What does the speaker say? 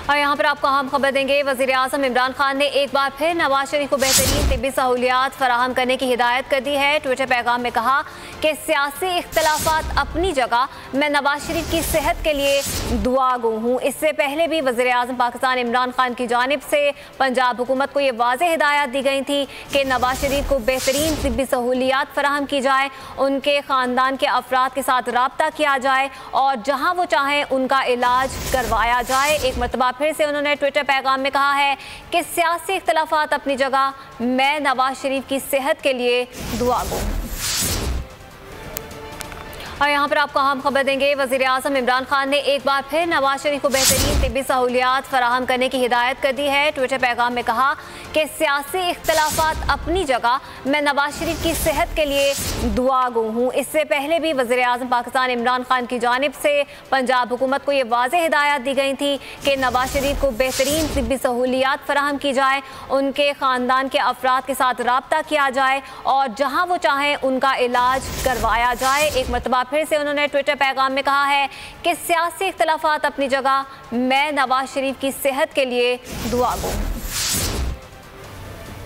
और यहाँ पर आपको अहम खबर देंगे। वज़ीर-ए-आज़म इमरान खान ने एक बार फिर नवाज शरीफ को बेहतरीन तिब्बी सहूलियात फराहम करने की हिदायत कर दी है। ट्विटर पैगाम में कहा कि सियासी इख्तलाफात अपनी जगह, मैं नवाज शरीफ की सेहत के लिए दुआ गो हूँ। इससे पहले भी वज़ीर-ए-आज़म पाकिस्तान इमरान खान की जानिब से पंजाब हुकूमत को ये वाज़ेह हिदायत दी गई थी कि नवाज शरीफ को बेहतरीन तिब्बी सहूलियात फराहम की जाए, उनके ख़ानदान के अफराद के साथ रब्ता किया जाए और जहाँ वो चाहें उनका इलाज करवाया जाए। एक मरतबा फिर से उन्होंने ट्विटर पैगाम में कहा है कि सियासी इख्तलाफात अपनी जगह, मैं नवाज शरीफ की सेहत के लिए दुआ गो हूँ। और यहाँ पर आपको अहम खबर देंगे। वज़ीर-ए-आज़म इमरान खान ने एक बार फिर नवाज शरीफ को बेहतरीन तिब्बी सहूलियात फराहम करने की हिदायत कर दी है। ट्विटर पैगाम में कहा कि सियासी इख्तलाफात अपनी जगह, मैं नवाज शरीफ की सेहत के लिए दुआ गो हूँ। इससे पहले भी वज़ीर-ए-आज़म पाकिस्तान इमरान खान की जानिब से पंजाब हुकूमत को ये वाज़ेह हिदायत दी गई थी कि नवाज शरीफ को बेहतरीन तिब्बी सहूलियात फराहम की जाए, उनके ख़ानदान के अफराद के साथ रब्ता किया जाए और जहाँ वो चाहें उनका इलाज करवाया जाए। एक मरतबा फिर से उन्होंने ट्विटर पैगाम में कहा है कि सियासी इख्तलाफात अपनी जगह, मैं नवाज शरीफ की सेहत के लिए दुआ गो हूँ।